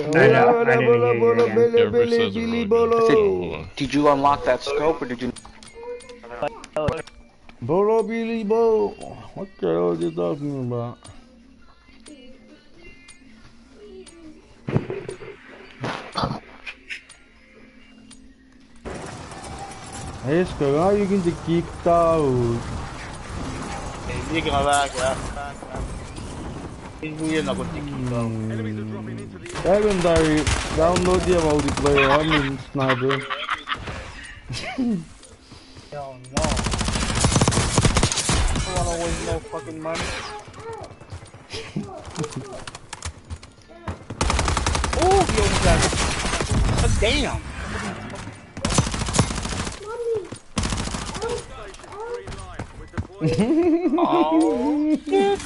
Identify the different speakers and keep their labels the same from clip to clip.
Speaker 1: I didn't hear you again.
Speaker 2: Never says it really good.
Speaker 3: I said,
Speaker 2: Hold on.
Speaker 3: did you unlock that scope or did you?
Speaker 4: Bolo Billy Bo. What the hell are you talking about? Hey, how you get kicked out?
Speaker 5: Hindi ka mabaga. Hindi yan ako tikito.
Speaker 4: Secondary, download the multiplayer. I mean, sniper.
Speaker 5: Hell no. I don't wanna waste no fucking money. Oh, he almost got it. Oh, damn. Oh, shit.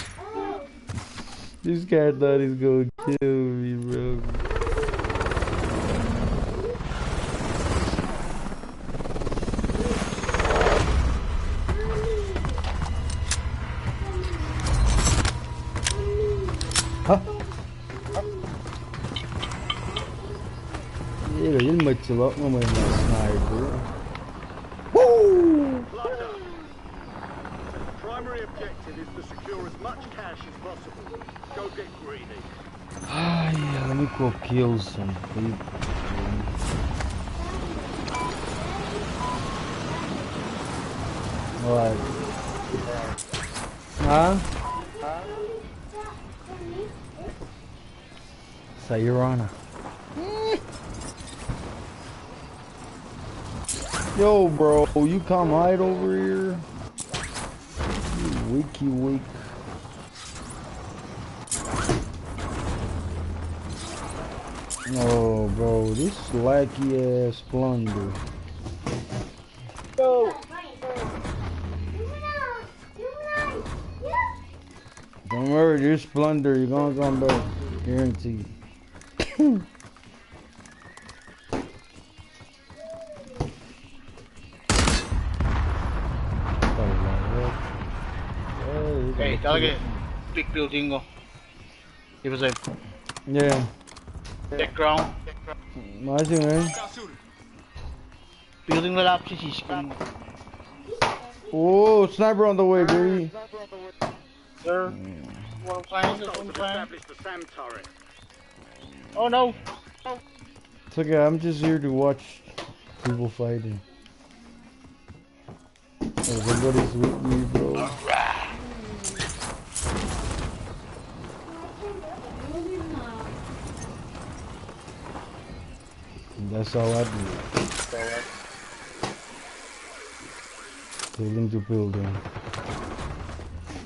Speaker 4: This guy thought he's gonna kill me, bro. Huh? Yeah, you're much a lot more than a sniper. Woo!
Speaker 6: Primary objective is to secure as much cash as possible. Go get greedy.
Speaker 4: Ah, yeah, let me go kill some people. Alright. Huh? Sayurana. Yo, bro, you come hide over here. Wiki weak. Oh, bro, this lackey ass plunder.
Speaker 5: Go.
Speaker 4: Don't worry, this plunder, you're gonna come back. Guaranteed.
Speaker 5: Hey, talaga big building ko. Di ba sa'yo?
Speaker 4: Yeah.
Speaker 5: Background.
Speaker 4: Nice, man.
Speaker 5: Building na lapsi Cisco.
Speaker 4: Oh, sniper on the way, baby.
Speaker 5: Sir, what I'm saying?
Speaker 6: Establish the SAM turret.
Speaker 5: Oh no!
Speaker 4: It's okay, I'm just here to watch people fighting. Oh, somebody's with me, bro. That's all I do. Taking to building.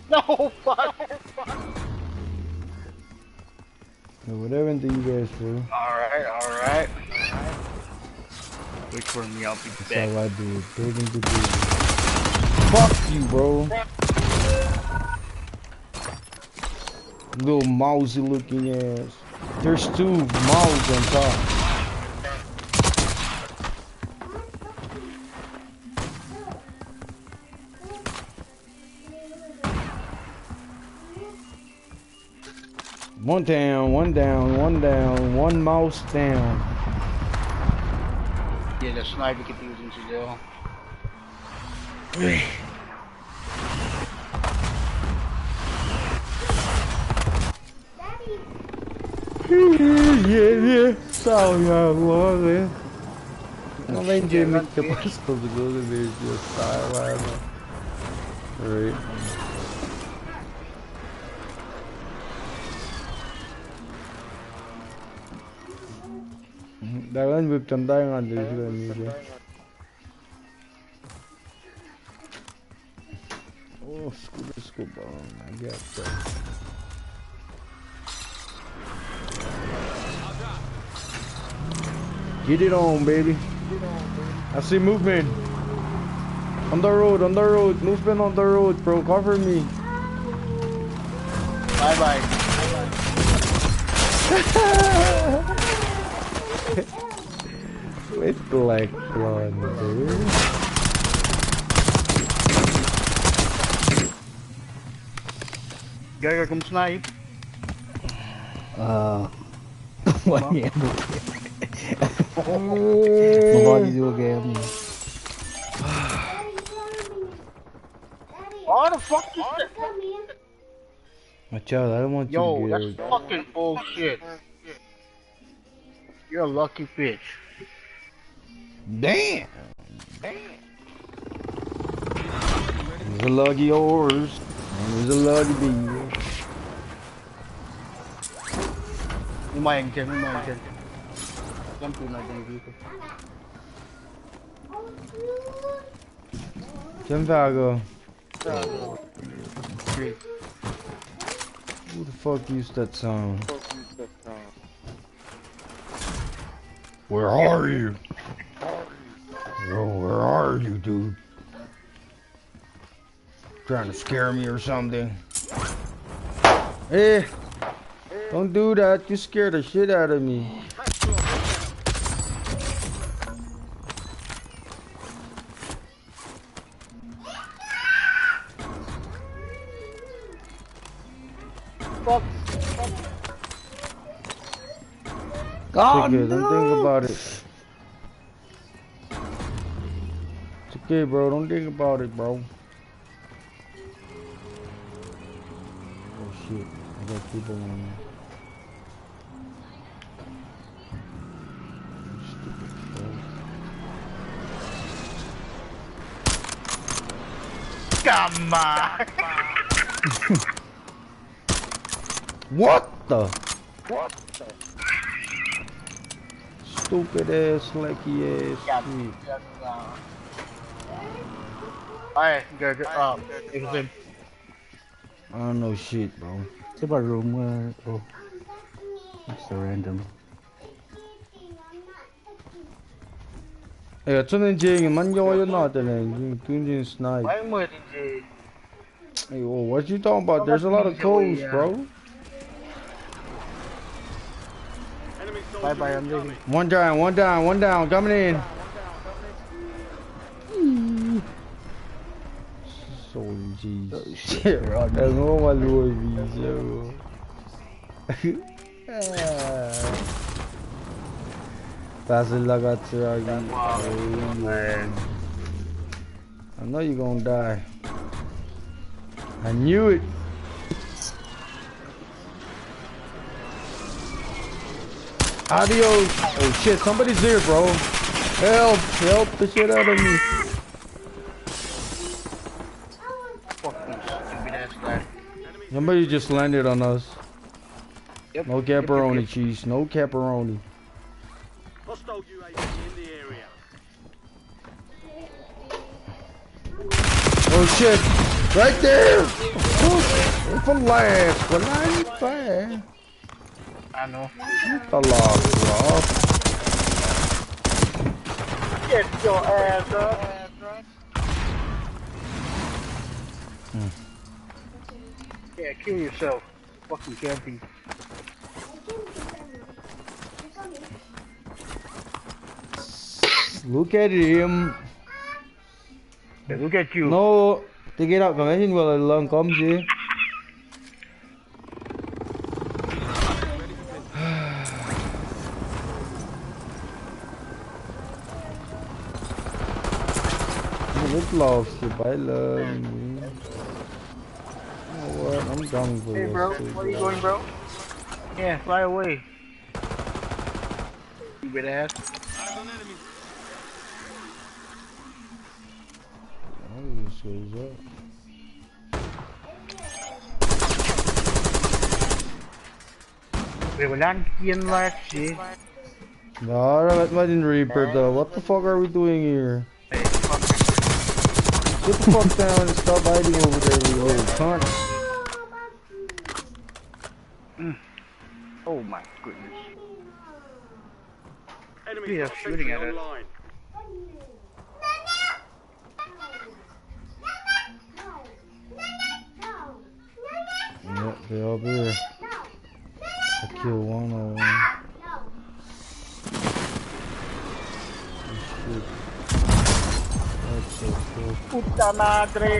Speaker 5: No, fuck!
Speaker 4: Whatever do you guys do.
Speaker 5: Alright. Wait for me, I'll be back.
Speaker 4: That's all I do. Taking to building. Fuck you, bro. Little mousy looking ass. There's two mouths on top. One down, one down, one down, one mouse down.
Speaker 5: Yeah, the sniper keep using still.
Speaker 4: Yeah. Sao nhà quá thế. Nó lên trên mình cái bắt đầu rồi về style right. Dalan whip chanda yung andil sila niya. Oh, screw ba? I get that. Get it on, baby. I see movement. On the road. Movement on the road, bro. Cover me.
Speaker 5: Bye.
Speaker 4: With black plunder.
Speaker 5: Gaga kung snipe.
Speaker 4: Why you Nobody do again.
Speaker 5: Why the fuck is that?
Speaker 4: My child, I don't want
Speaker 5: Yo,
Speaker 4: you to
Speaker 5: that's
Speaker 4: get
Speaker 5: fucking bullshit. You're a lucky bitch.
Speaker 4: Damn! There's a lucky horse. And there's a lucky bee.
Speaker 5: Lumayan dyan, lumayan dyan. Yan po na dyan dito.
Speaker 4: Jim Vago.
Speaker 5: Great.
Speaker 4: Who the fuck used that song? Where are you? Yo, where are you, dude? Trying to scare me or something? Hey, don't do that. You scared the shit out of me.
Speaker 5: Fuck.
Speaker 4: Oh, it's okay, don't think about it. It's okay, bro. Don't think about it, bro. Oh shit, I got people on me. Stupid fuck.
Speaker 5: Come on.
Speaker 4: What the? Stupid ass, slacky ass shit.
Speaker 5: Alright, go it was him.
Speaker 4: I don't know shit, bro.
Speaker 1: It's about room. Oh, it's so random.
Speaker 4: Hey, 저는 이제 만져요 나한테는 굉장히 snipe.
Speaker 5: Why mo din
Speaker 4: Hey, well, what you talking about? There's a lot of codes, bro.
Speaker 5: Bye bye, I'm leaving.
Speaker 4: One down, coming in. So jeez. Shit, that's all my Louis V. Pass it like I tell you. I know you're gonna die. I knew it. Adios. Oh shit, somebody's here, bro. Help the shit out of me. Somebody just landed on us.
Speaker 5: Yep.
Speaker 4: No pepperoni cheese, no pepperoni.
Speaker 6: Hostile UAV in the area.
Speaker 4: Oh shit, right there. For last, but I ain't fair.
Speaker 5: I know.
Speaker 4: The log, bro.
Speaker 5: Get your ass up. Yeah, kill yourself. Fucking camping.
Speaker 4: Look at him.
Speaker 5: Yeah, look at you.
Speaker 4: No, take it out. Come in, well, long comes here. Look lost, I love me. You know what? I'm done for
Speaker 5: Hey
Speaker 4: this.
Speaker 5: bro,
Speaker 4: shit,
Speaker 5: where you going, bro? Yeah, fly away. Stupid ass.
Speaker 4: Oh, this goes up.
Speaker 5: Wait, wala yan last shit.
Speaker 4: No, I didn't Reaper though. What the fuck are we doing here?
Speaker 5: Hey, fuck.
Speaker 4: Get the fuck down and stop hiding over there, you old cunt.
Speaker 5: Oh my goodness.
Speaker 6: Enemy
Speaker 5: Yeah, shooting at us.
Speaker 6: online.
Speaker 4: Yep, they're up here. I killed one of them. Oh, shit. That's so cool.
Speaker 5: Puta madre.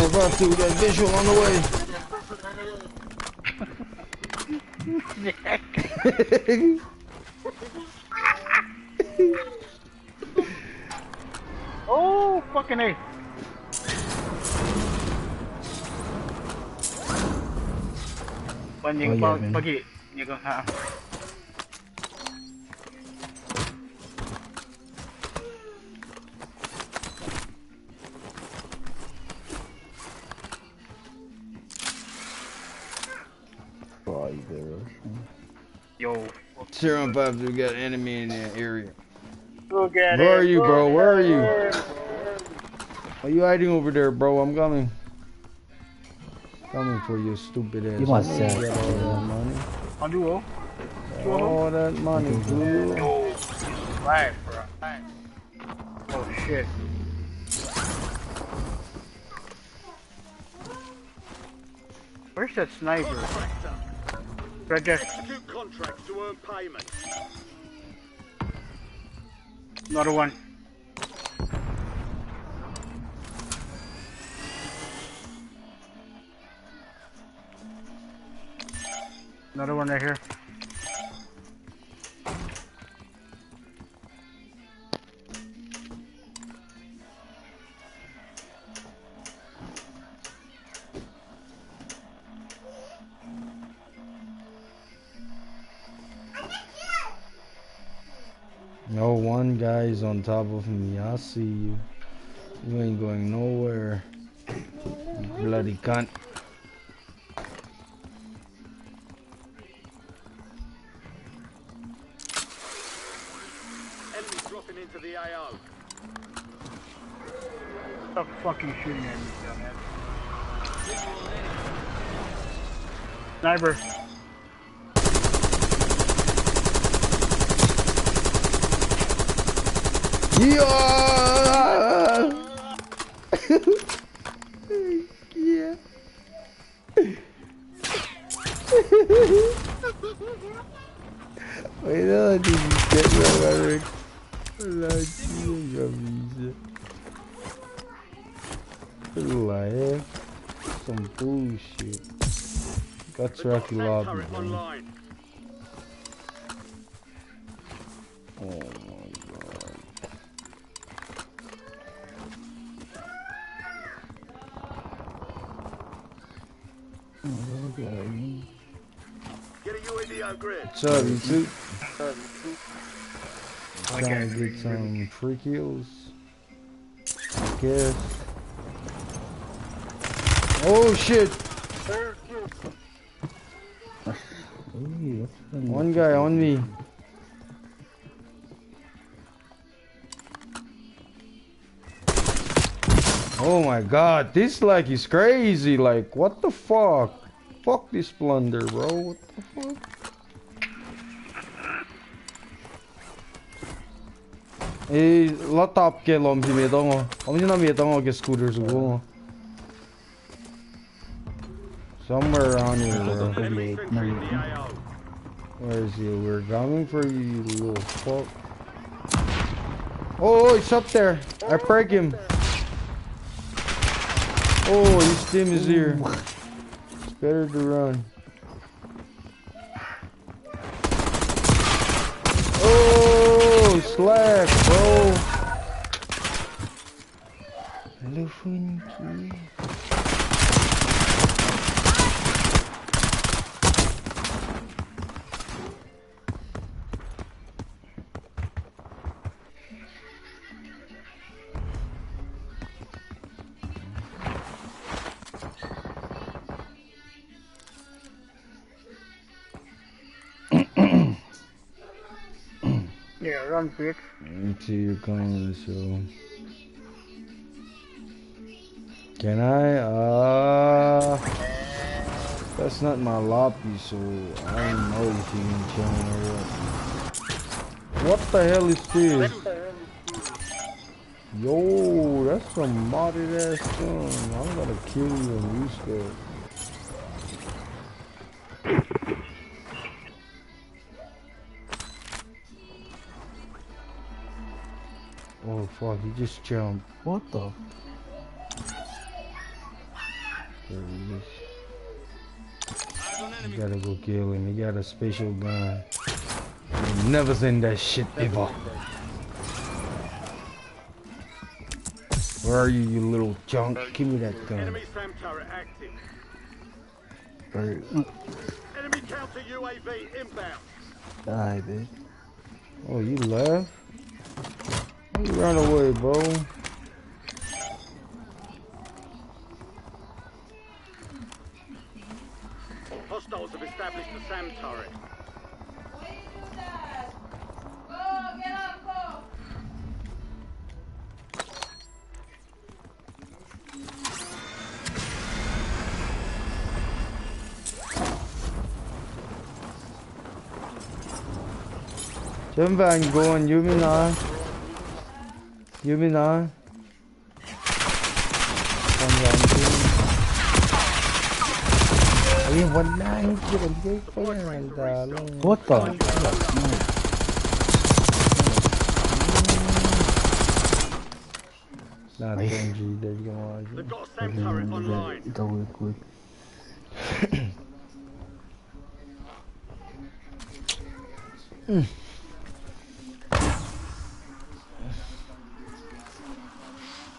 Speaker 4: Oh, fuck, dude, we got visual on the way.
Speaker 5: Oh, fucking A.
Speaker 1: Oh, yeah, man.
Speaker 5: Pagi. Ni ko ha.
Speaker 1: Oh, you better.
Speaker 5: Yo.
Speaker 4: Serum vibes, we got enemy in that area.
Speaker 5: Look at
Speaker 4: Where
Speaker 5: it.
Speaker 4: are you, bro? Where are you?
Speaker 5: Where?
Speaker 4: Are you hiding over there, bro? I'm coming. Coming for you, stupid ass.
Speaker 1: You want
Speaker 4: I'm gonna
Speaker 1: sex,
Speaker 4: get all
Speaker 1: yeah.
Speaker 4: that money.
Speaker 5: On duo.
Speaker 4: All that money, dude.
Speaker 5: Yo. Right, bro. Right. Oh shit. Where's that sniper?
Speaker 6: Contractor.
Speaker 5: Right there.
Speaker 6: Execute contracts to earn payment.
Speaker 5: Another one. Another one right here.
Speaker 4: No, one guy's on top of me. I see you. You ain't going nowhere. You bloody cunt.
Speaker 6: Enemies dropping into the AO.
Speaker 5: Stop fucking shooting at me, dumbass. Sniper.
Speaker 4: Yeah. Yeah. Wait, no, did you get that? Like some bullshit. Got tracky lobby,
Speaker 6: Turret
Speaker 4: man.
Speaker 6: online.
Speaker 4: Oh my god.
Speaker 6: Get a UAV on grid.
Speaker 4: What's up, you two? Trying to get some free kills. I guess. Oh shit! One guy on me. Oh my god, this like is crazy. Like, what the fuck? Fuck this plunder, bro. What the fuck? Eh, laptop ke lom si medong. Om na medong ke scooters go. Somewhere around here, bro.
Speaker 6: Enemy sentry in the AO.
Speaker 4: Where is he? We're coming for you, you little fuck. Oh, he's up there. I break him. Oh, his team is here. It's better to run. Oh, slack, bro. Hello, Funky.
Speaker 5: Yeah, run, bitch.
Speaker 4: Until you're coming, so. Can I? That's not my lobby, so I don't know if you can kill me or what. What the hell is this? Yo, that's some modded ass gun. I'm gonna kill you and use that. Oh fuck, he just jumped.
Speaker 1: What the?
Speaker 4: There he is. You gotta go kill him. He got a special gun. I've never seen that shit ever. Where are you, you little junk? Give me that gun.
Speaker 6: Enemy SAM turret active.
Speaker 1: Or
Speaker 6: Enemy counter UAV inbound.
Speaker 1: die, bitch.
Speaker 4: Oh, you left? Why you run away, bro?
Speaker 6: Hostiles have established the SAM turret.
Speaker 4: Chân vàng going, Yumina. Yumina. Chân vàng going. Ay, wala. Hindi ko pa yan. What the? Nah, Genji, there's gonna
Speaker 6: They've got a SAM turret online.
Speaker 1: Double quick.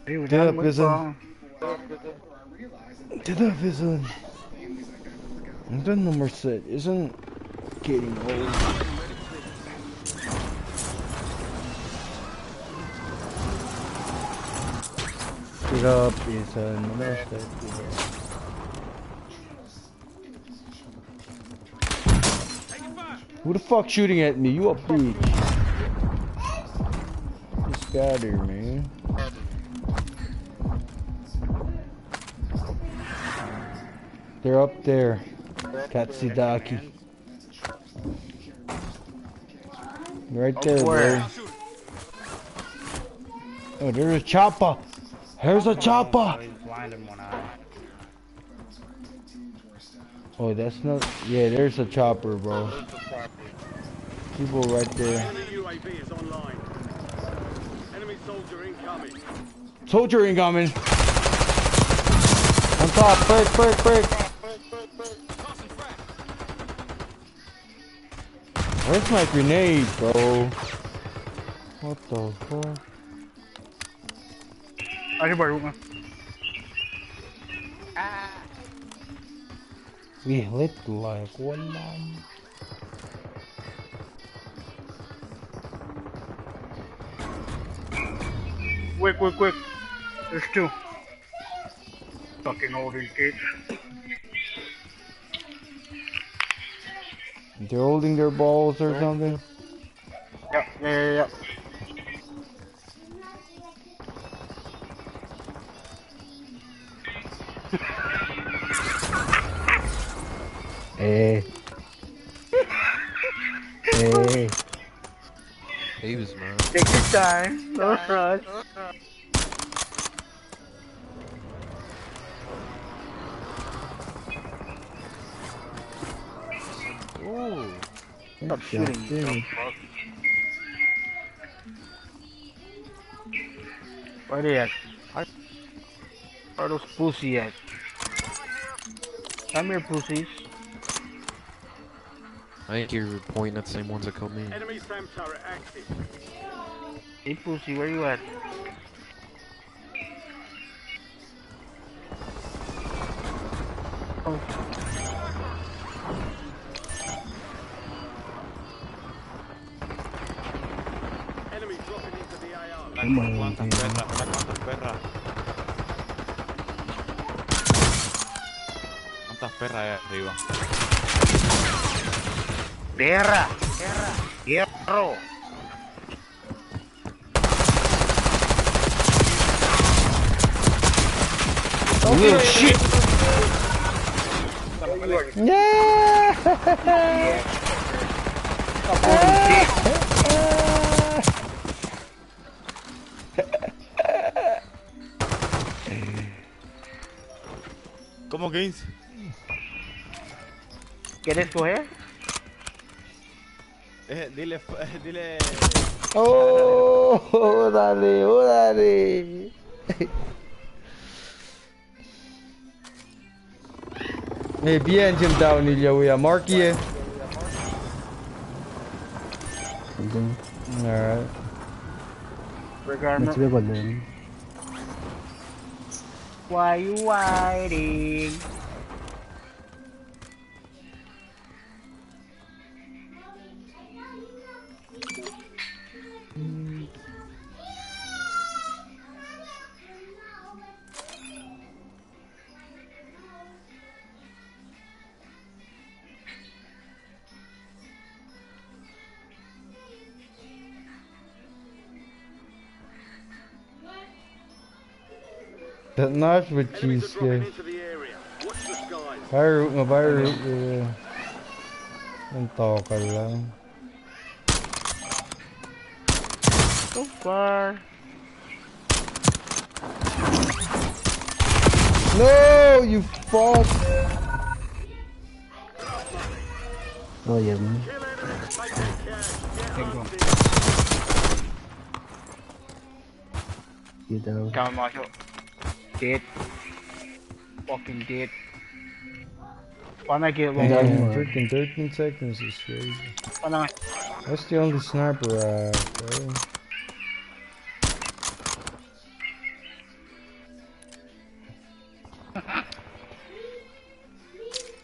Speaker 4: Get up, Vision. Get up, Vision. The number set isn't getting old. Get up, Vision. Number set. Who the fuck shooting at me? You a bitch. Just scatter, man. They're up there. Katsidaki. Right there, bro. Oh, there's a chopper. There's a chopper. Oh, that's not. Yeah, there's a chopper, bro. People right there.
Speaker 6: Enemy UAV is online. Enemy soldier incoming.
Speaker 4: Soldier incoming. On top, break. Where's my grenade, bro? What the fuck?
Speaker 5: Ayo baru mah.
Speaker 4: We lit like one man.
Speaker 5: Quick. There's two. Fucking old gate.
Speaker 4: They're holding their balls or something.
Speaker 5: Yep.
Speaker 4: Hey.
Speaker 2: He was man.
Speaker 5: Take your time. No rush.
Speaker 2: Ooh.
Speaker 5: Stop shooting.
Speaker 4: Dude.
Speaker 5: Where they at? Where are those pussy at? Come here, pussies.
Speaker 2: I ain't here pointing at the same ones that killed me.
Speaker 6: Enemy SAM turret active.
Speaker 5: Hey, pussy, where you at? Oh.
Speaker 6: Enemy dropping into the AR.
Speaker 7: Antas perra ahí arriba.
Speaker 5: Perra! Hierro!
Speaker 4: Little shit! Yeah!
Speaker 7: ¿Cómo que dice?
Speaker 5: ¿Quieres coger?
Speaker 7: Dile.
Speaker 4: Oh, dale. bien down Ilya we are Marky.
Speaker 1: Something.
Speaker 4: Alright.
Speaker 5: Break armor.
Speaker 1: Let's go then.
Speaker 5: Why you waiting?
Speaker 4: That knife with
Speaker 6: Enemies
Speaker 4: cheese,
Speaker 6: are dropping
Speaker 4: yeah.
Speaker 6: into the area. Watch the skies.
Speaker 4: Viral, Ang ka lang.
Speaker 5: So far.
Speaker 4: No, you fuck.
Speaker 1: Oh yeah, man.
Speaker 6: Kill enemies, take their cash. Get
Speaker 5: Bingo.
Speaker 6: hunted.
Speaker 1: Get out.
Speaker 5: Come on, Marshall. Dead. Fucking dead. Why am I get long?
Speaker 1: Yeah.
Speaker 4: Damn, freaking 13 seconds is crazy. That's the only sniper I have, bro.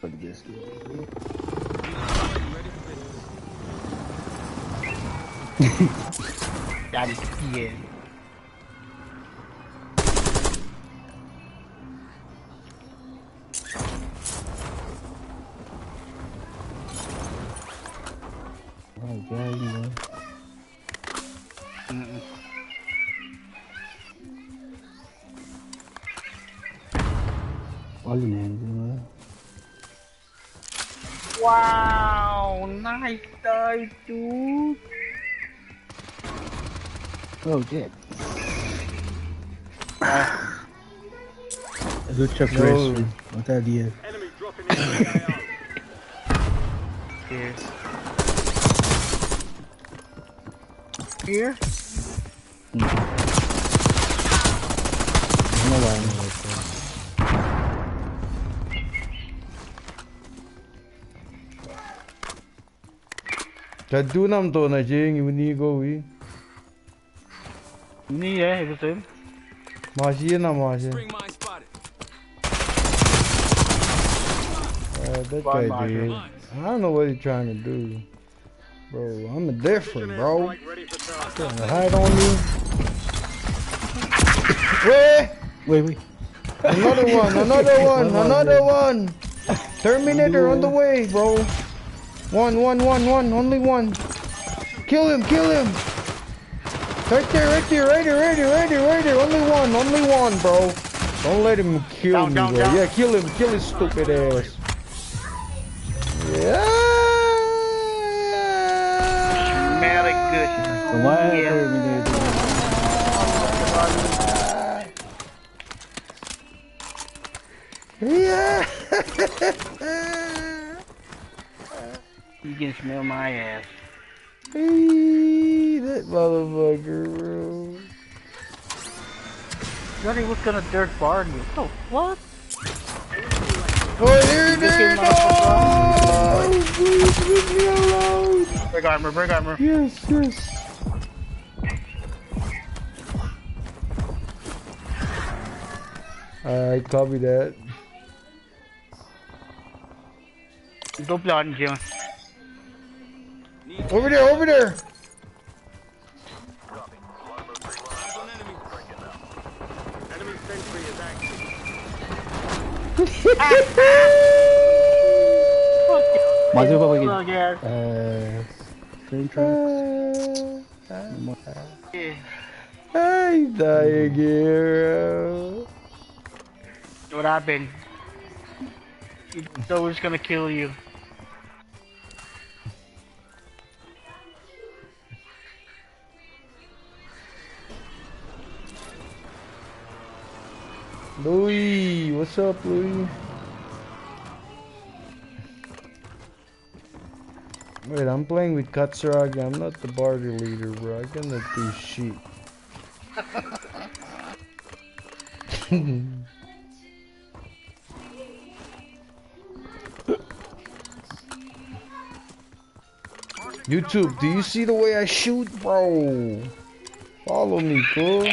Speaker 1: Fuck this dude.
Speaker 5: That is yeah.
Speaker 1: Oh god, you know. All in hands, you know.
Speaker 5: Wow, nice dive, dude.
Speaker 1: Oh shit. Good job,
Speaker 4: No.
Speaker 1: Chris. What idea?
Speaker 6: Enemy dropping into the AO.
Speaker 5: Here. Here?
Speaker 1: No one.
Speaker 4: Kadunam to na jing unigo we.
Speaker 5: Ini ya, it was him.
Speaker 4: Mashi na mashi. That
Speaker 5: Fine,
Speaker 4: guy did.
Speaker 5: Marshall.
Speaker 4: I don't know what he's trying to do. Bro, I'm a different,
Speaker 6: Precision
Speaker 4: bro.
Speaker 6: airstrike ready for target.
Speaker 4: Trying to hide on me. Wait.
Speaker 1: Wait.
Speaker 4: Another one. Terminator on the way, bro. One. Only one. Kill him. Right there. Only one, bro. Don't let him kill me,
Speaker 5: Down,
Speaker 4: bro.
Speaker 5: down.
Speaker 4: Yeah, kill his stupid ass. Yeah.
Speaker 5: Very good.
Speaker 1: So why
Speaker 5: Yeah.
Speaker 1: terminated?
Speaker 4: Yeah.
Speaker 5: You can smell my ass.
Speaker 4: Hey, that motherfucker, bro.
Speaker 5: Thought he was gonna dirt bar you. Oh, what?
Speaker 4: Oh, there.
Speaker 5: Looking
Speaker 4: No! Please leave me alone.
Speaker 5: Break armor.
Speaker 4: Yes. Alright, copy that.
Speaker 5: Double on Jim.
Speaker 4: Over there.
Speaker 6: Enemy sentry is active.
Speaker 1: Maju pa bagay.
Speaker 5: Yes.
Speaker 1: Train tracks.
Speaker 4: Ay, dying hero.
Speaker 5: What happened? You thought it was gonna kill you.
Speaker 4: Louis, what's up, Louis? Wait, I'm playing with Katsuragi. I'm not the party leader, bro. I cannot do shit. YouTube, do you see the way I shoot, bro? Follow me, cool.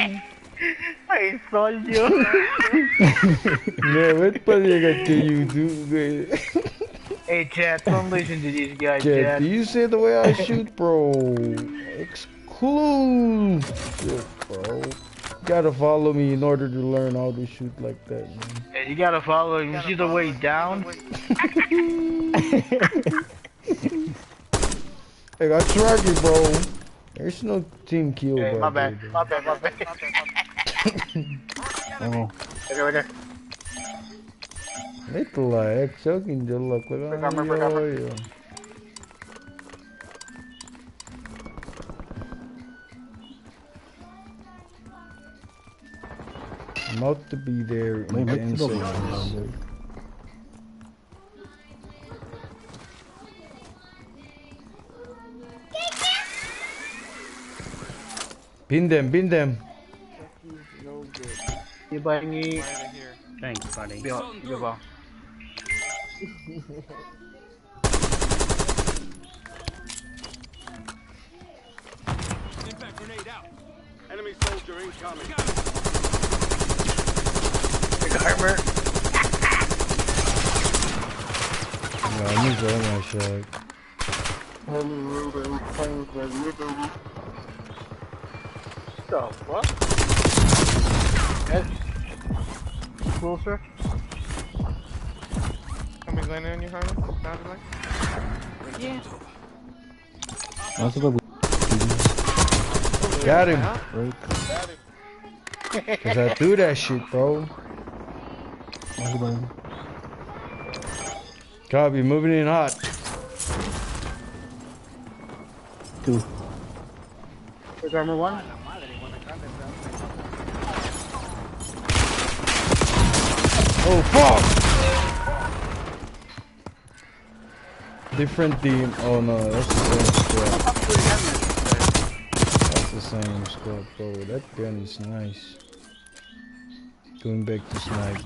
Speaker 5: I saw you.
Speaker 4: Man, what the fuck can you do?
Speaker 5: Hey, chat, don't listen to these guys,
Speaker 4: Chat,
Speaker 5: chat.
Speaker 4: do you see the way I shoot, bro? Exclusive, bro. You gotta follow me in order to learn how to shoot like that, man.
Speaker 5: Hey, you gotta follow him. You see the way down?
Speaker 4: I got Sharky, bro. There's no team kill,
Speaker 5: Hey,
Speaker 4: bro.
Speaker 5: my bad. My bad.
Speaker 1: Oh.
Speaker 5: Right there.
Speaker 4: Itulah, choking jelek lah. I'm about to be there in 10 seconds. Pin them.
Speaker 5: You buying me?
Speaker 1: Thanks, buddy.
Speaker 5: Go.
Speaker 6: Impact grenade out. Enemy soldier incoming.
Speaker 5: Armor.
Speaker 4: No, I'm enjoying my shot.
Speaker 5: The what? Yes. Closer.
Speaker 7: Somebody's landing on you, Harmon? Sounded like?
Speaker 5: Yeah.
Speaker 1: Masuk ke
Speaker 4: Got him.
Speaker 1: right?
Speaker 4: Cause I threw that shit, bro.
Speaker 1: Masuk bang.
Speaker 4: Copy, moving in hot.
Speaker 1: Tuh.
Speaker 5: There's armor one.
Speaker 4: Oh fuck! Different team. Oh no, that's the same squad. That's the same squad, bro. That gun is nice. Going back to snipe.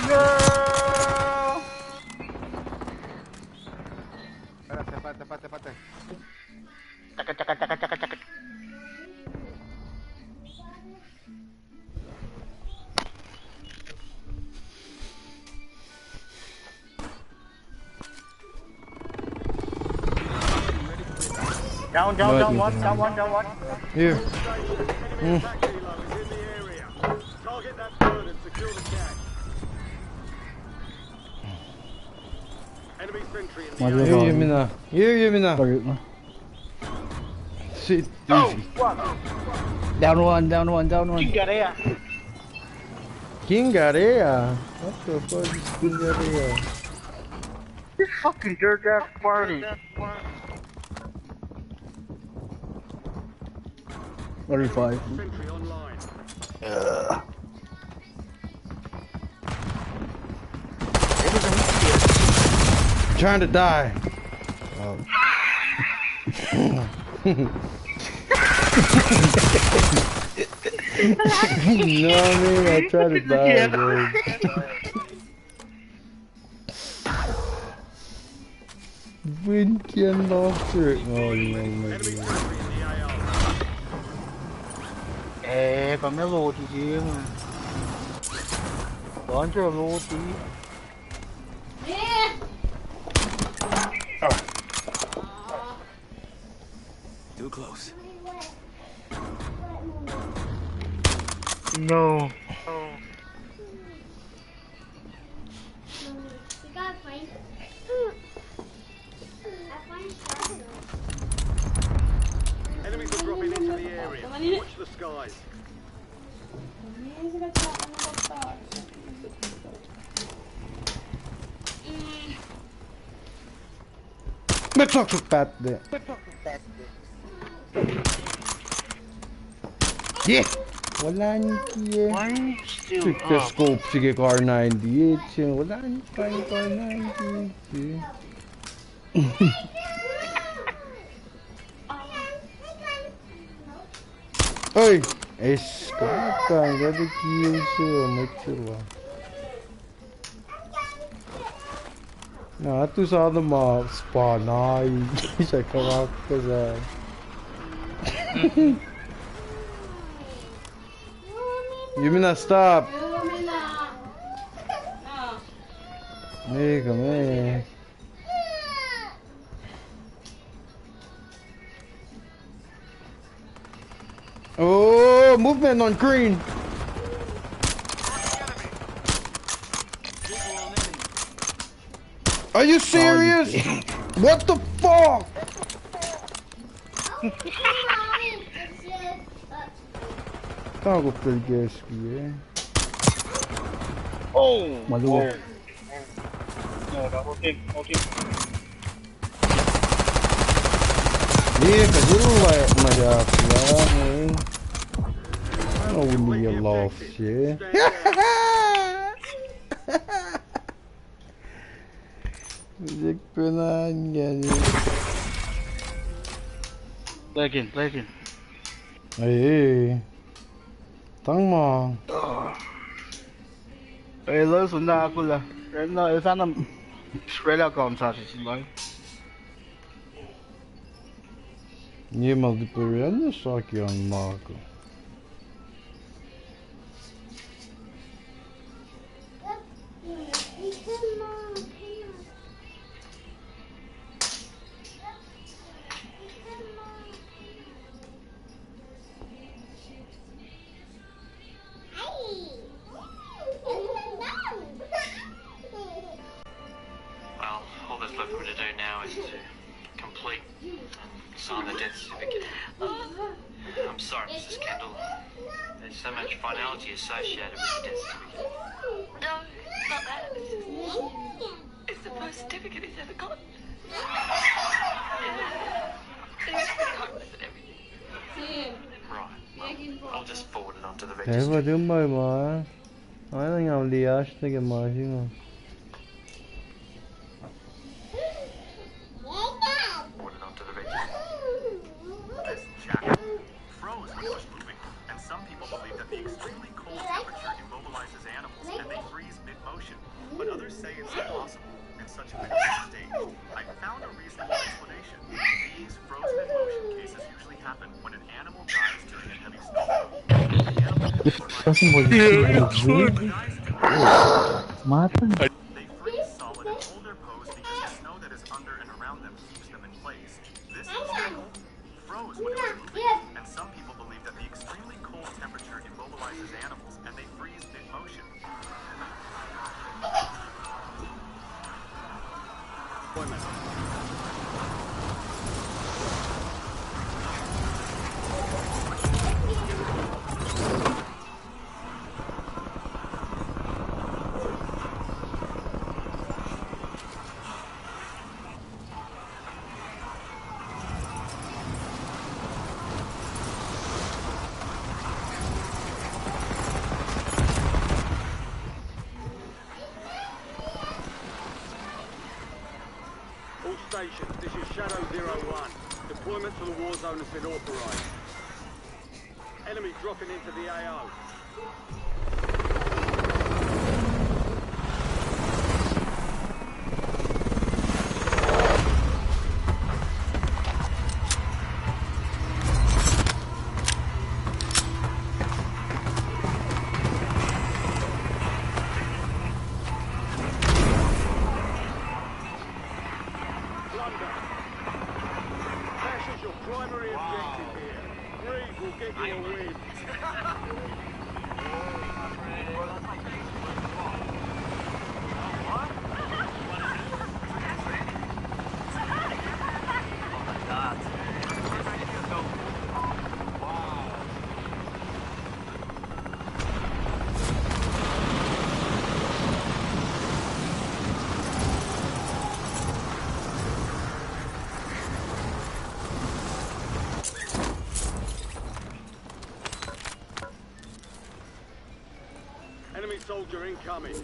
Speaker 5: No!
Speaker 7: Espérate.
Speaker 5: Caka. Down one.
Speaker 4: Here.
Speaker 6: Enemy attack helo is in the area. Target that bird and secure the cache. Enemy sentry in the
Speaker 1: Maju
Speaker 6: area.
Speaker 4: Here,
Speaker 1: bang.
Speaker 4: Yemina. Here, Yemina.
Speaker 1: Target mo.
Speaker 4: Sit.
Speaker 5: Oh,
Speaker 4: Easy.
Speaker 5: fuck.
Speaker 1: Down one.
Speaker 5: You got it.
Speaker 4: Kingarea. What the fuck is Kingarea?
Speaker 5: This fucking dirt ass party.
Speaker 1: 45.
Speaker 6: Sentry online.
Speaker 4: I'm trying to die. Oh. You know what I mean? I try to die, bro. Wind can after it. Oh, no,
Speaker 6: Enemy
Speaker 4: my
Speaker 6: sentry
Speaker 4: God.
Speaker 6: in the AR.
Speaker 5: Còn nó lùa thì gì mà. Còn chưa lùa thì.
Speaker 2: Too close.
Speaker 5: No.
Speaker 6: Enemies are dropping into the area. Watch the skies.
Speaker 4: Let's talk about that. Yeah! Wala niya kiye.
Speaker 5: Why still
Speaker 4: Sige,
Speaker 5: up?
Speaker 4: scope, sige, car 98. Wala niya tayo car 98. Ay! Escapa, gada kill siya. Matsila. Nou, toen ze hadden maar Spanai. Zijn karakter zijn. Yumina, stop! Nee, kom mee. Oh, movement on green. Are you serious? What the fuck? Can't go play gas ski,
Speaker 5: Oh!
Speaker 1: Malu.
Speaker 5: Oh. No, the whole team.
Speaker 4: Yeah, cause you look like my god, man. I know we need your love, shit. Müzik falan geliyor.
Speaker 5: Play again.
Speaker 4: Hey, tăng mà.
Speaker 5: Ê, lỡ xuống ra cô là. Đến nơi phát năm. Spray là còn sao thì xin lỗi.
Speaker 4: Nie ma dopełnienia szaki on Marco.
Speaker 8: Well, all that's left for me to do now is to complete and sign the death certificate. I'm sorry, Mrs. Kendall. There's so much finality associated with the death certificate.
Speaker 9: No, not that. It's the first certificate he's ever gotten. He was pretty hopeless and everything.
Speaker 8: Right. Well, I'll just forward it on to the
Speaker 4: Thế
Speaker 8: registry.
Speaker 4: mà đứng mày mà. Nói là ngào đi á, cái mà chứ mà.
Speaker 8: Forward it on to the registry.
Speaker 6: This jacket froze when it was moving, and some people believe that the extremely cold temperature immobilizes animals and they freeze mid-motion. But others say it's impossible in such a critical stage. I found a reasonable explanation. These frozen in motion cases usually happen when an animal dies during a heavy snowfall.
Speaker 1: Kasih mau di mata.
Speaker 6: They freeze solid and hold their pose because the snow that is under and around them keeps them in place. This obstacle froze when it was moving, and some people believe that the extremely cold temperature immobilizes animals and they freeze mid-motion. All stations, this is Shadow 01. Deployment to the war zone has been authorized. Enemy dropping into the AO. Plunder. Cash is your primary objective here. Greed will get you a win. Enemy soldier incoming.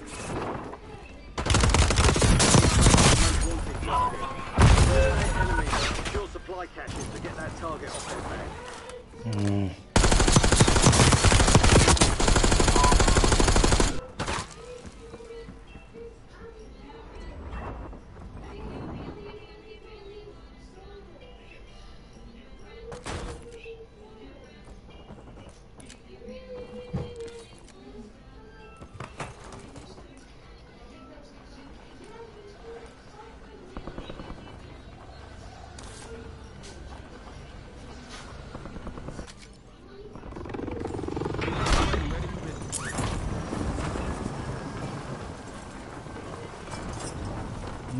Speaker 6: Enemy, secure supply caches to get that target off their back.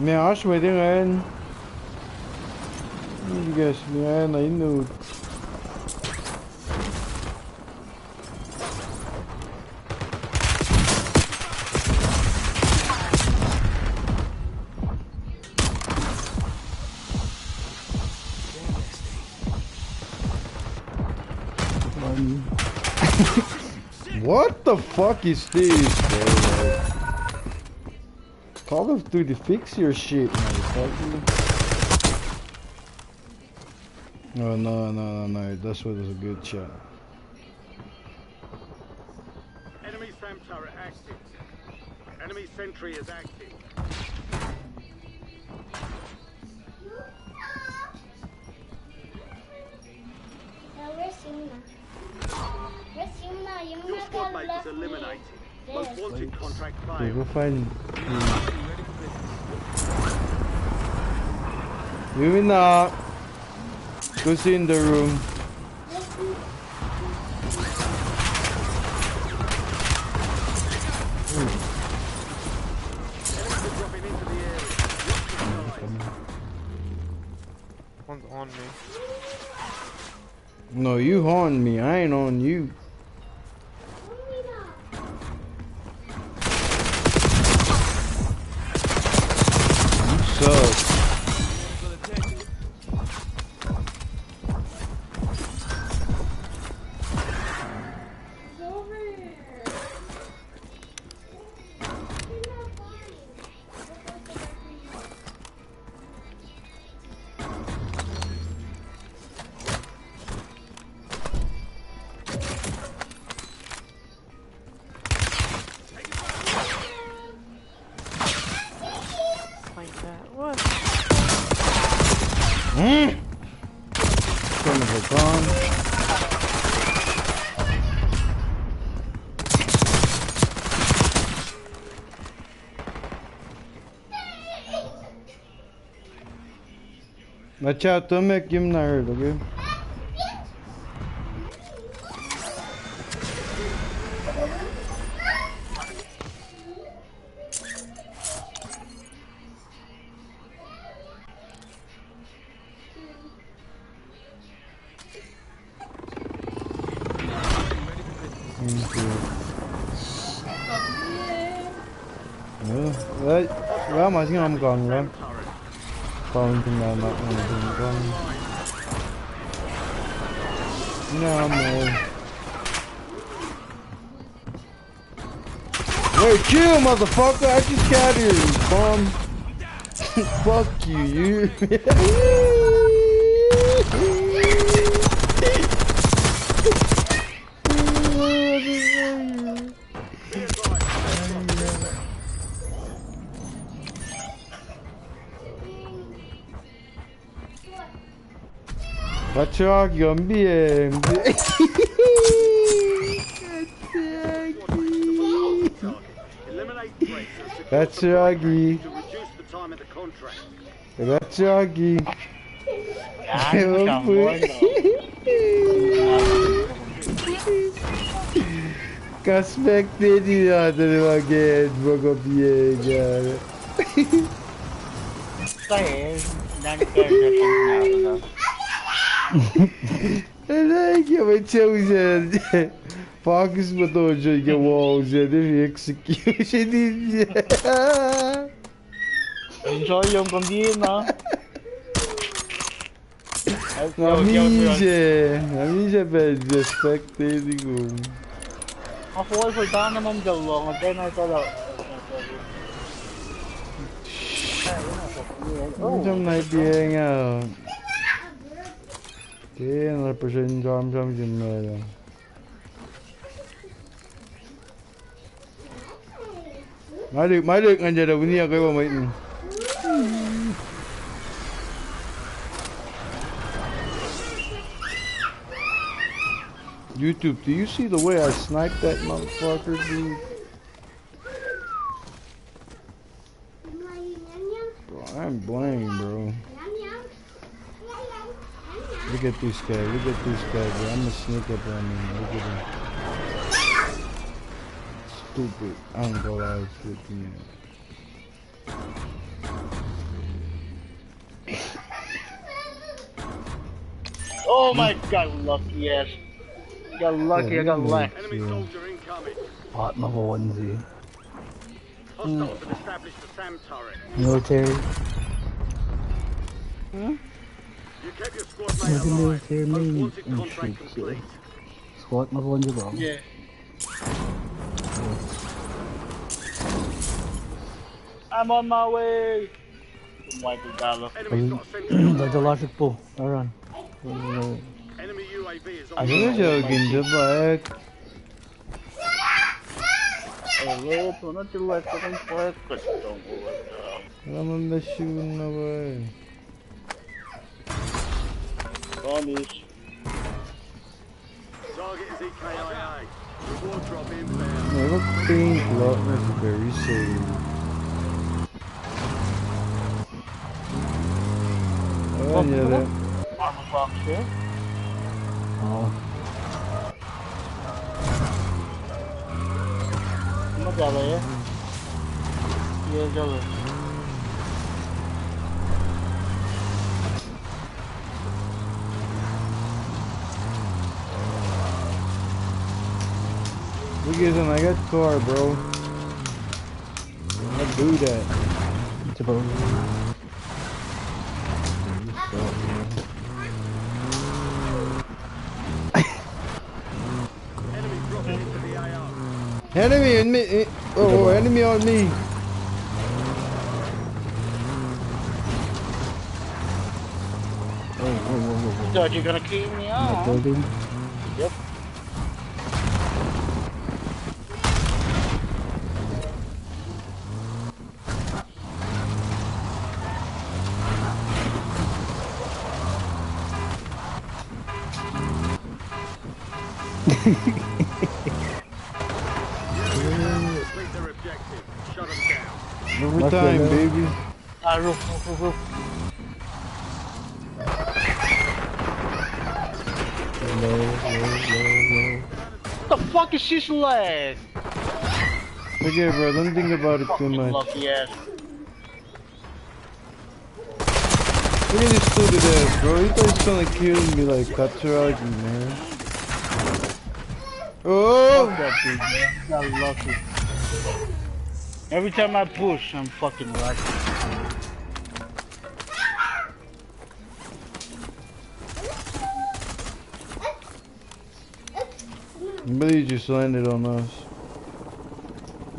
Speaker 4: Meas với tiếng Anh. Guys, nghe này nụ. What the fuck is this, bro? Call of Duty, fix your shit, motherfucker. Oh, no. This was a good shot.
Speaker 6: Enemy SAM turret active. Enemy sentry is active. Your squad mate is eliminated. Most wanted contract failed.
Speaker 4: Go find you not. Go see in the room.
Speaker 7: One's on me.
Speaker 4: No, you on me. I ain't on you. You suck. Watch out, don't make him not hurt, okay? Đấy, đó mà chứ không còn nữa. Còn chừng nào mặc này thì con no more. Wait, chill, motherfucker! I just got here, bum. Fuck you. Kaçak yombi. Kaçaki. Kaçaki. Kaspek dedi ya dedi bakit magopie. Like chosen. Focus mo to dyan yung walls yan. Execution din yan.
Speaker 5: Enjoy yung kambing, ha?
Speaker 4: Namisha bad spectating ko.
Speaker 5: Ako ay daan naman dalawang. Then I thought
Speaker 4: Some night being out. Okay, another person jump in there. Mấy được anh giờ đầu tiên cái bộ mình. YouTube, do you see the way I sniped that motherfucker, dude? Bro, I'm blamed, bro. Look at this guy, bro. I'm gonna sneak up on him. Look at him. Stupid. I don't go out with me.
Speaker 5: Oh my god, lucky ass. Got lucky, I got left.
Speaker 6: Enemy soldier incoming.
Speaker 1: Hot level onesie.
Speaker 6: Hostiles have established a SAM turret.
Speaker 1: Military.
Speaker 6: You kept your squad mate
Speaker 1: Where's the
Speaker 6: alive.
Speaker 1: military
Speaker 6: Most
Speaker 1: name?
Speaker 6: wanted
Speaker 1: Oh
Speaker 6: contract
Speaker 1: shit,
Speaker 6: complete.
Speaker 1: Squad level onesie bro.
Speaker 5: Yeah. I'm on my way. Wipe the dollar.
Speaker 6: Enemy's got a sentry
Speaker 1: There's a logic pull. Run.
Speaker 6: Enemy UAV is on
Speaker 4: You're joking, Jack.
Speaker 5: Hello, don't you like it? Don't work.
Speaker 4: I'm on the shooting away.
Speaker 5: Zombies.
Speaker 6: target is EKIA. Reward drop inbound.
Speaker 4: Eu think lot is very safe. Olha,
Speaker 5: Armor box here.
Speaker 1: Oh.
Speaker 5: Uma dela aí. E a dela.
Speaker 4: look at him, I got car, bro. I do that.
Speaker 1: It's about.
Speaker 6: Enemy dropping into the AO.
Speaker 4: Enemy on me! Oh, enemy on me!
Speaker 5: You thought you're gonna keep me out?
Speaker 1: Building.
Speaker 5: Yep.
Speaker 6: Complete their objective. Shut them down.
Speaker 4: Every
Speaker 1: What's
Speaker 4: time,
Speaker 1: that?
Speaker 4: baby.
Speaker 5: Roof.
Speaker 1: Low.
Speaker 5: What the fuck is this leg?
Speaker 4: Okay, bro, don't think about it too
Speaker 5: Fucking
Speaker 4: much.
Speaker 5: lucky ass.
Speaker 4: Look at this stupid ass, bro. He thought he's gonna kill me like Kosraean, man. Oh!
Speaker 5: Fuck that dude, man. Got lucky. Every time I push, I'm fucking lucky.
Speaker 4: But he just landed on us.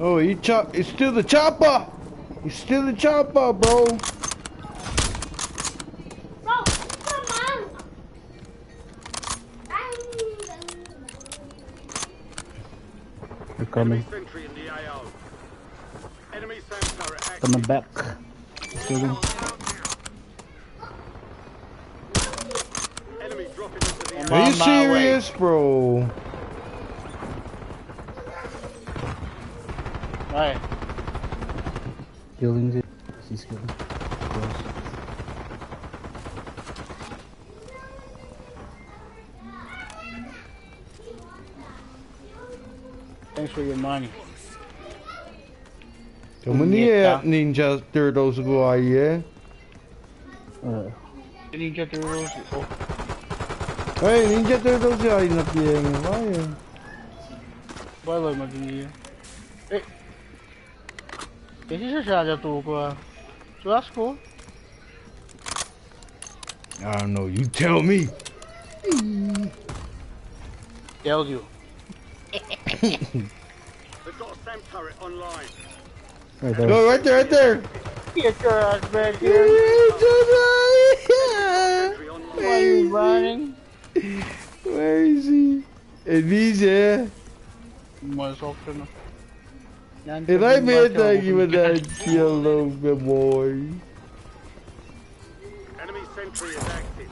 Speaker 4: Oh, it's still the chopper! It's still the chopper, bro!
Speaker 1: They're coming.
Speaker 6: Enemy sentry in the AO. Enemy SAM turret active.
Speaker 1: Coming back. Building.
Speaker 6: Enemy dropping into the AO.
Speaker 4: Are you
Speaker 5: on my
Speaker 4: serious, bro?
Speaker 5: Right.
Speaker 1: Buildings it. He's killing. Close.
Speaker 5: Thanks for your money.
Speaker 4: Come here, Ninja Turtles go aí, é?
Speaker 5: Ninja Turtles. Oh,
Speaker 4: Hey, Ninja Turtles aí na pienga, vai.
Speaker 5: vai lá, Maguinha. Ei. Esse já tô com a... Se lascou.
Speaker 4: I don't know, you tell me.
Speaker 5: Tell you.
Speaker 6: They've got a SAM turret online.
Speaker 1: Right there.
Speaker 4: Go right there, right there.
Speaker 5: Get your ass back here.
Speaker 6: Sentry online.
Speaker 5: Why are you running?
Speaker 4: Where is he? He's here.
Speaker 5: Mas ó, que não.
Speaker 4: And I made that you with that yellow boy.
Speaker 6: Enemy sentry is active.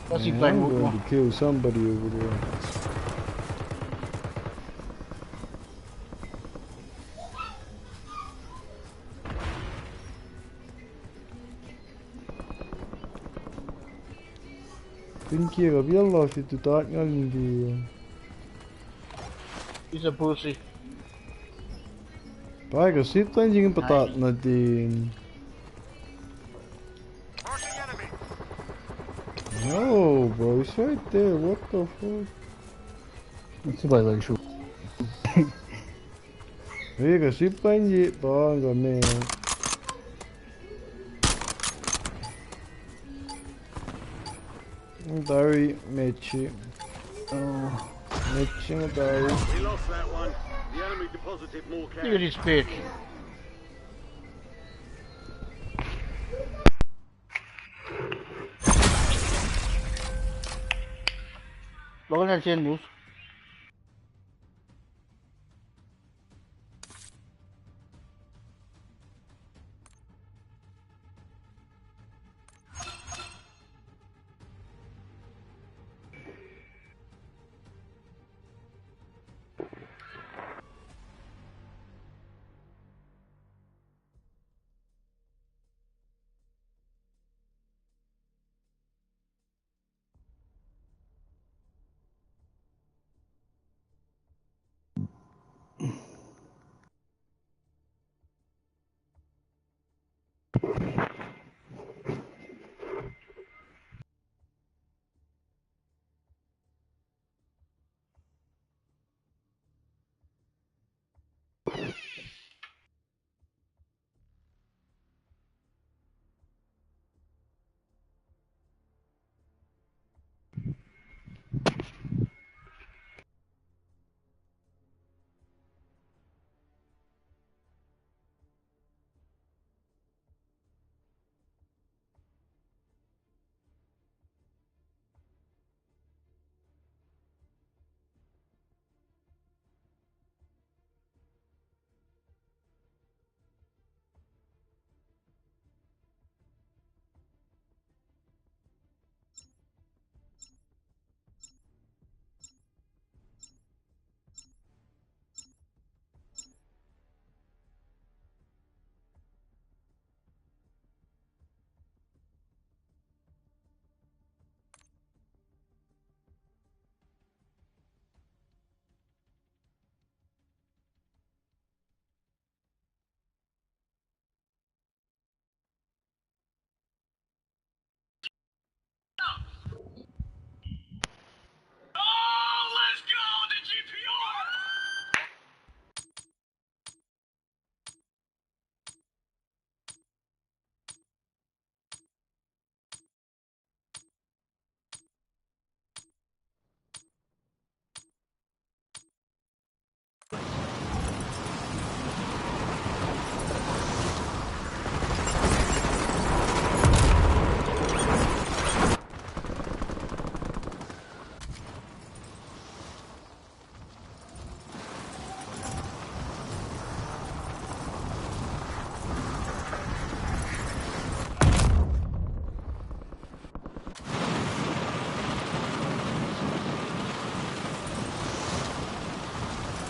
Speaker 5: What's he
Speaker 4: Man,
Speaker 5: playing
Speaker 4: I'm
Speaker 5: with?
Speaker 4: going to kill somebody over there. Think you have your life to talk on the
Speaker 5: He's a pussy.
Speaker 4: Pai, eu sinto que tem patat na din.
Speaker 6: Marking enemy.
Speaker 4: No, bro, it's right there. What the fuck?
Speaker 1: Itu balik lagi shoot.
Speaker 4: Kasi panji bang kami. Dari Mechi.
Speaker 1: Oh,
Speaker 4: Mechi Dari.
Speaker 6: We lost that one. The enemy deposited more
Speaker 5: Look at
Speaker 6: cash.
Speaker 5: this bitch. Logan at news.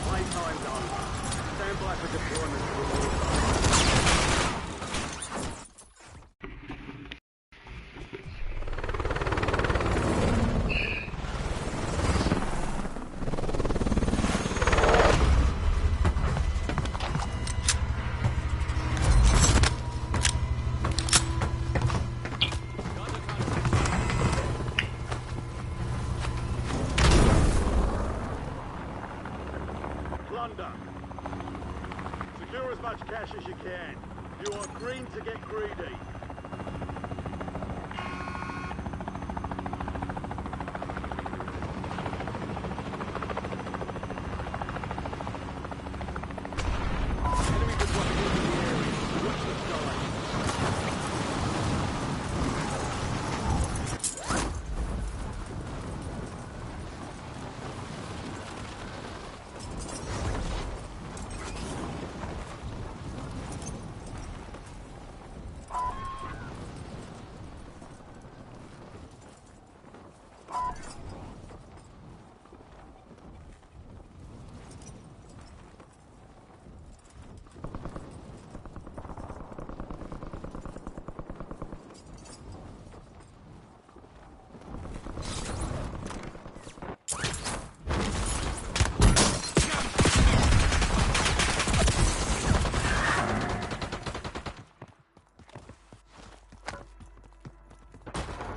Speaker 6: Playtime's over. Stand by for deployment. Plunder. Secure as much cash as you can. You are green to get greedy. Enemies are dropping into the area. Watch the sky.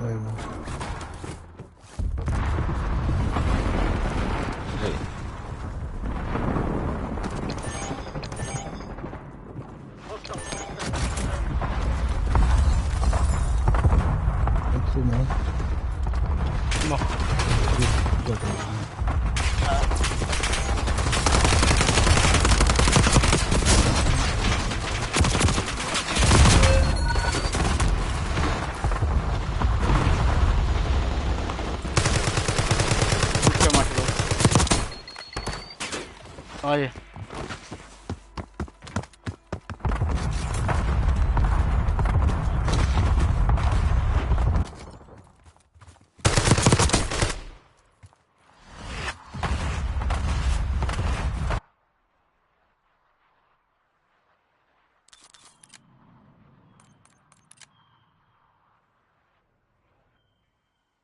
Speaker 1: ayun.
Speaker 5: Oh yeah.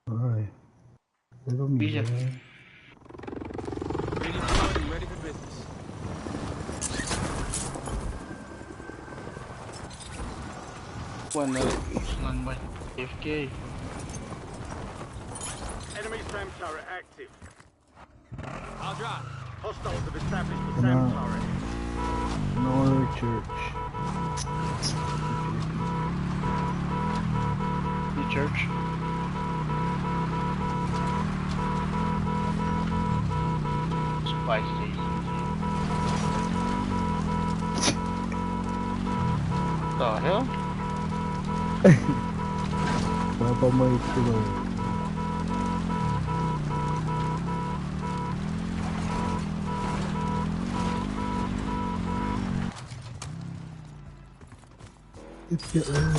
Speaker 1: Ay. Pero mira.
Speaker 2: Ready to go and ready for business.
Speaker 5: Bueno, lang ba? AFK.
Speaker 6: Enemy SAM turret active.
Speaker 2: I'll drive.
Speaker 6: Hostiles have established the
Speaker 1: Come
Speaker 6: SAM
Speaker 1: on.
Speaker 6: turret.
Speaker 1: No church.
Speaker 5: The church. Spy station. The hell?
Speaker 1: Papa might go. It's get low.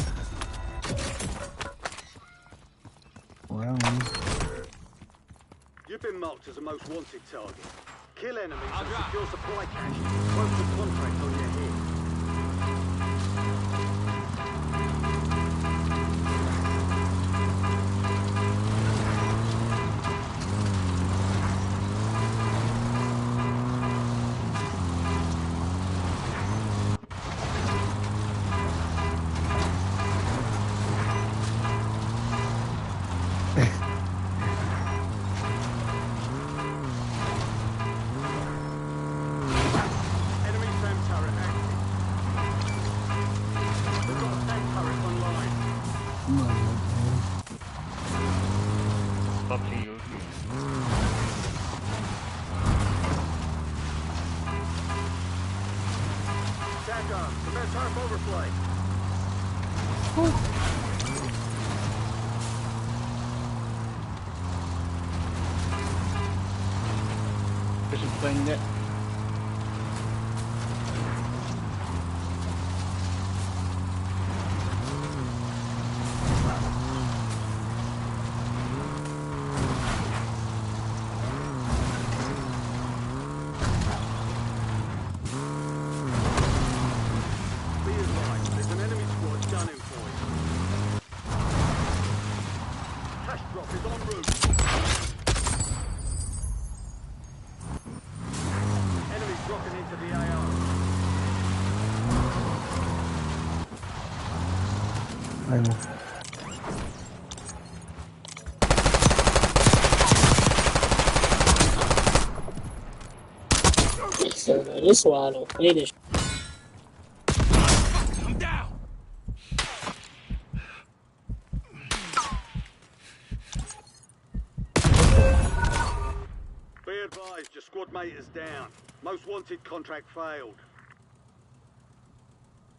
Speaker 1: Wow.
Speaker 6: You've been marked as a most wanted target. Kill enemies
Speaker 2: I'll
Speaker 6: and
Speaker 2: drive.
Speaker 6: secure supply caches. Quote the contract on your head. Enemy SAM turret active. We've got a SAM turret online.
Speaker 5: Up to you.
Speaker 6: Attack arms. Prevent turret overplay.
Speaker 5: Isn't playing yet.
Speaker 6: Be advised, there's an enemy squad gunning for you. Cash drop is en route. Enemies dropping into the AR.
Speaker 1: I know.
Speaker 10: So this is why I don't play this.
Speaker 2: I'm down.
Speaker 6: Be advised, your squad mate is down. Most wanted contract failed.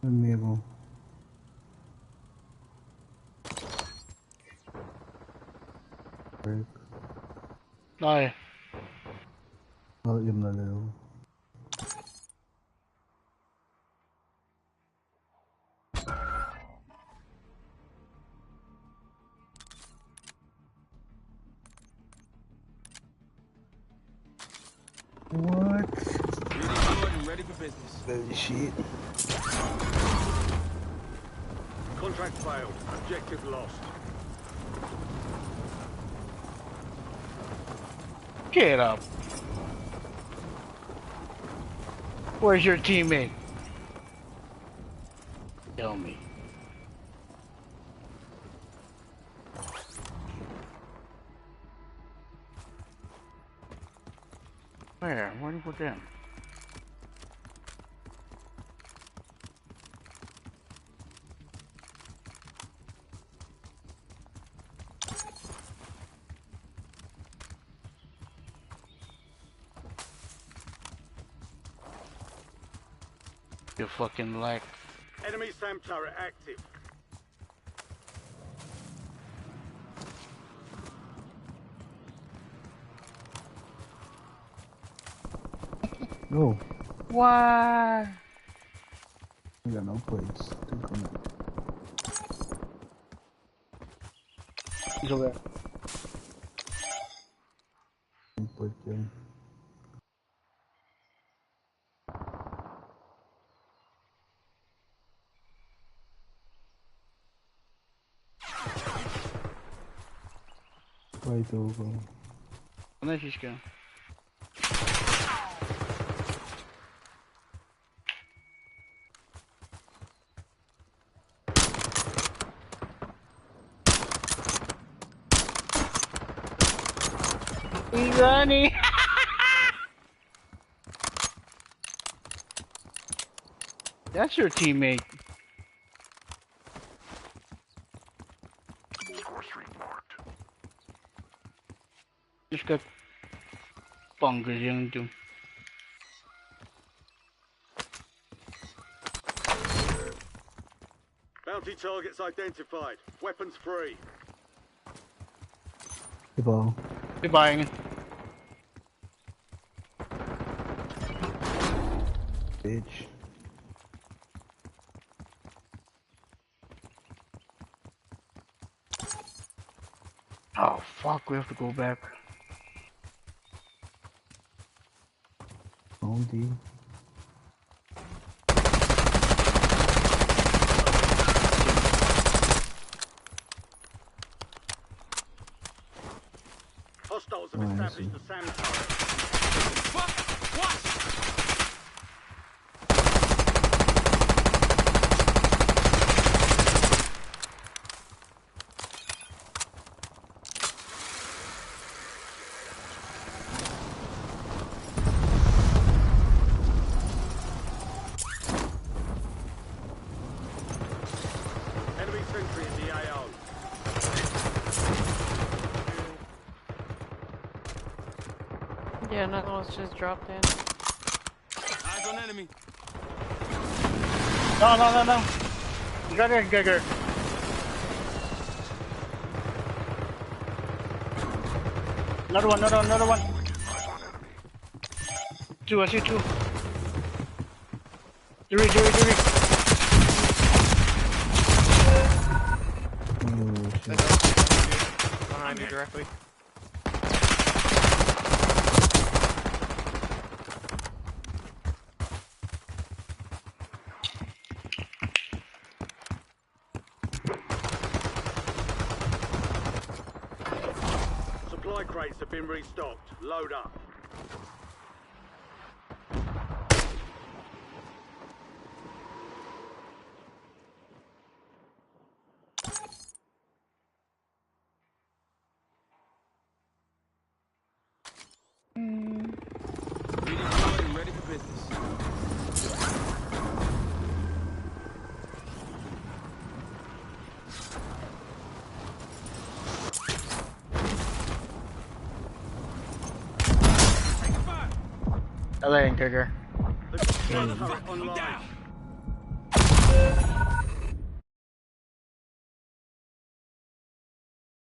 Speaker 1: Amigo. Break.
Speaker 5: Oh yeah.
Speaker 1: Oh, yun na lang. What?
Speaker 2: Ready to go and ready for business.
Speaker 1: Holy shit.
Speaker 6: Contract failed. Objective lost.
Speaker 5: Get up. Where's your teammate? Tell me. Where? Where did you put them? You fucking like.
Speaker 6: Enemy SAM turret active.
Speaker 1: No,
Speaker 5: Why?
Speaker 1: we got no plates.
Speaker 5: He's over there.
Speaker 1: Right over.
Speaker 5: Onde é que fica? He's running! That's your teammate. Just got bunkers into.
Speaker 6: Bounty targets identified. Weapons free.
Speaker 1: The ball.
Speaker 5: Be buying.
Speaker 1: Bitch.
Speaker 5: Oh fuck, we have to go back.
Speaker 1: On D.
Speaker 6: Hostiles have
Speaker 1: Oh, I
Speaker 6: established
Speaker 1: see.
Speaker 6: the SAM turret.
Speaker 2: Fuck! Watch!
Speaker 6: Enemy sentry in the AO.
Speaker 11: Yeah, nothing was just dropped in.
Speaker 2: Eyes on enemy.
Speaker 5: No. You got it, Geiger. Another one. Two, I see two. Three.
Speaker 1: Oh, shit.
Speaker 7: Behind you directly.
Speaker 6: Supply crates have been restocked. Load up.
Speaker 2: Redeployed and ready for business. Take fire!
Speaker 5: LA and Geiger.
Speaker 6: The SAM turret
Speaker 2: I'm
Speaker 6: online.
Speaker 2: down.